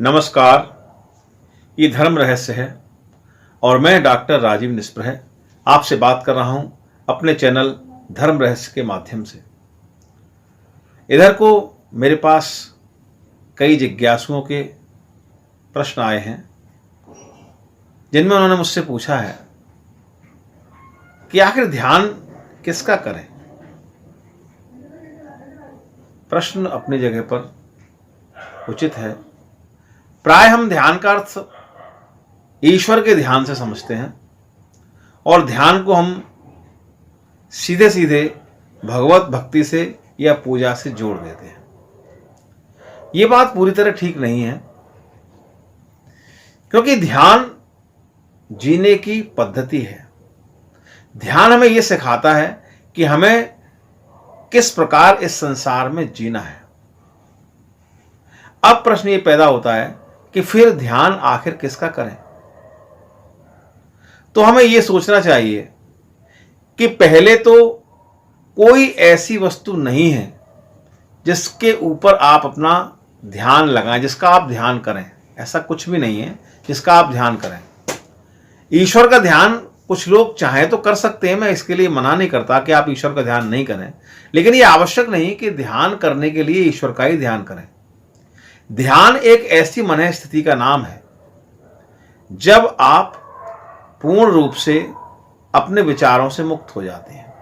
नमस्कार, ये धर्म रहस्य है और मैं डॉक्टर राजीव निस्प्रह आपसे बात कर रहा हूं अपने चैनल धर्म रहस्य के माध्यम से। इधर को मेरे पास कई जिज्ञासुओं के प्रश्न आए हैं जिनमें उन्होंने मुझसे पूछा है कि आखिर ध्यान किसका करें। प्रश्न अपनी जगह पर उचित है। प्राय हम ध्यान का अर्थ ईश्वर के ध्यान से समझते हैं और ध्यान को हम सीधे सीधे भगवत भक्ति से या पूजा से जोड़ देते हैं। ये बात पूरी तरह ठीक नहीं है, क्योंकि ध्यान जीने की पद्धति है। ध्यान हमें यह सिखाता है कि हमें किस प्रकार इस संसार में जीना है। अब प्रश्न ये पैदा होता है कि फिर ध्यान आखिर किसका करें। तो हमें यह सोचना चाहिए कि पहले तो कोई ऐसी वस्तु नहीं है जिसके ऊपर आप अपना ध्यान लगाएं, जिसका आप ध्यान करें। ऐसा कुछ भी नहीं है जिसका आप ध्यान करें। ईश्वर का ध्यान कुछ लोग चाहे तो कर सकते हैं, मैं इसके लिए मना नहीं करता कि आप ईश्वर का ध्यान नहीं करें, लेकिन यह आवश्यक नहीं कि ध्यान करने के लिए ईश्वर का ही ध्यान करें। ध्यान एक ऐसी मन स्थिति का नाम है जब आप पूर्ण रूप से अपने विचारों से मुक्त हो जाते हैं।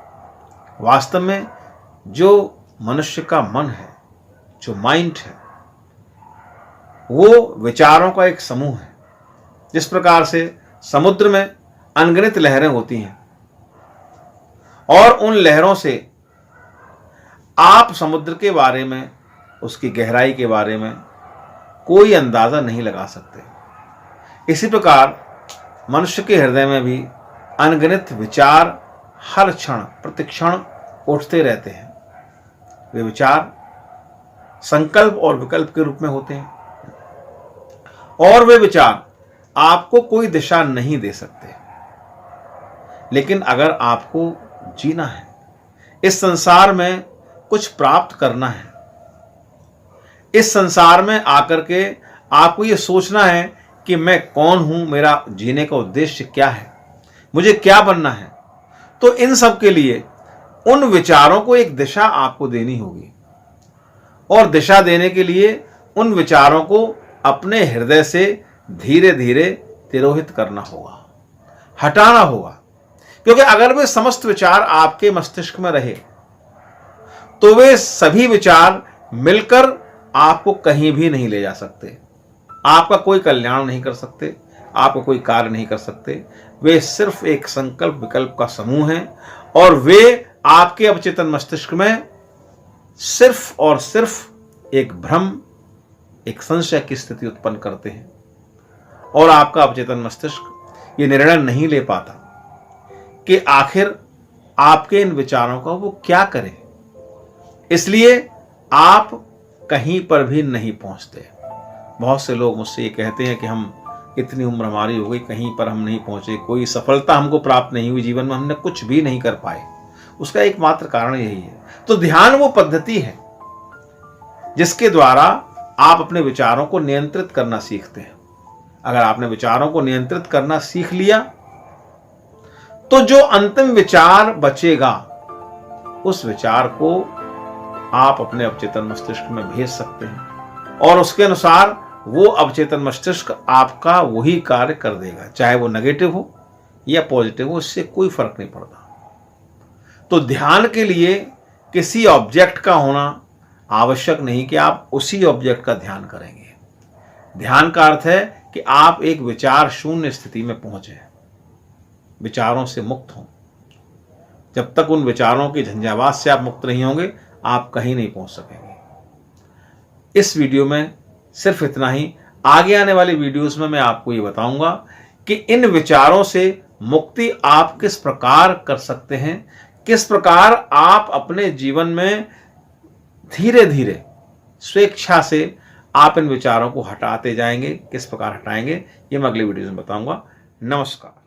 वास्तव में जो मनुष्य का मन है, जो माइंड है, वो विचारों का एक समूह है। जिस प्रकार से समुद्र में अनगिनत लहरें होती हैं और उन लहरों से आप समुद्र के बारे में, उसकी गहराई के बारे में कोई अंदाजा नहीं लगा सकते। इसी प्रकार मनुष्य के हृदय में भी अनगिनत विचार हर क्षण प्रतिक्षण उठते रहते हैं। वे विचार संकल्प और विकल्प के रूप में होते हैं और वे विचार आपको कोई दिशा नहीं दे सकते। लेकिन अगर आपको जीना है, इस संसार में कुछ प्राप्त करना है, इस संसार में आकर के आपको ये सोचना है कि मैं कौन हूं, मेरा जीने का उद्देश्य क्या है, मुझे क्या बनना है, तो इन सब के लिए उन विचारों को एक दिशा आपको देनी होगी। और दिशा देने के लिए उन विचारों को अपने हृदय से धीरे धीरे तिरोहित करना होगा, हटाना होगा। क्योंकि अगर वे समस्त विचार आपके मस्तिष्क में रहे तो वे सभी विचार मिलकर आपको कहीं भी नहीं ले जा सकते, आपका कोई कल्याण नहीं कर सकते, आपका कोई कार्य नहीं कर सकते। वे सिर्फ एक संकल्प विकल्प का समूह हैं और वे आपके अवचेतन मस्तिष्क में सिर्फ और सिर्फ एक भ्रम, एक संशय की स्थिति उत्पन्न करते हैं और आपका अवचेतन मस्तिष्क ये निर्णय नहीं ले पाता कि आखिर आपके इन विचारों का वो क्या करे। इसलिए आप कहीं पर भी नहीं पहुंचते। बहुत से लोग मुझसे ये कहते हैं कि हम इतनी उम्र हमारी हो गई, कहीं पर हम नहीं पहुंचे, कोई सफलता हमको प्राप्त नहीं हुई, जीवन में हमने कुछ भी नहीं कर पाए। उसका एकमात्र कारण यही है। तो ध्यान वो पद्धति है जिसके द्वारा आप अपने विचारों को नियंत्रित करना सीखते हैं। अगर आपने विचारों को नियंत्रित करना सीख लिया तो जो अंतिम विचार बचेगा उस विचार को आप अपने अवचेतन मस्तिष्क में भेज सकते हैं और उसके अनुसार वो अवचेतन मस्तिष्क आपका वही कार्य कर देगा, चाहे वो नेगेटिव हो या पॉजिटिव हो, इससे कोई फर्क नहीं पड़ता। तो ध्यान के लिए किसी ऑब्जेक्ट का होना आवश्यक नहीं कि आप उसी ऑब्जेक्ट का ध्यान करेंगे। ध्यान का अर्थ है कि आप एक विचार शून्य स्थिति में पहुंचे, विचारों से मुक्त हों। जब तक उन विचारों की झंझावात से आप मुक्त नहीं होंगे, आप कहीं नहीं पहुंच सकेंगे। इस वीडियो में सिर्फ इतना ही। आगे आने वाली वीडियोस में मैं आपको ये बताऊंगा कि इन विचारों से मुक्ति आप किस प्रकार कर सकते हैं, किस प्रकार आप अपने जीवन में धीरे धीरे स्वेच्छा से आप इन विचारों को हटाते जाएंगे, किस प्रकार हटाएंगे, ये मैं अगली वीडियो में बताऊंगा। नमस्कार।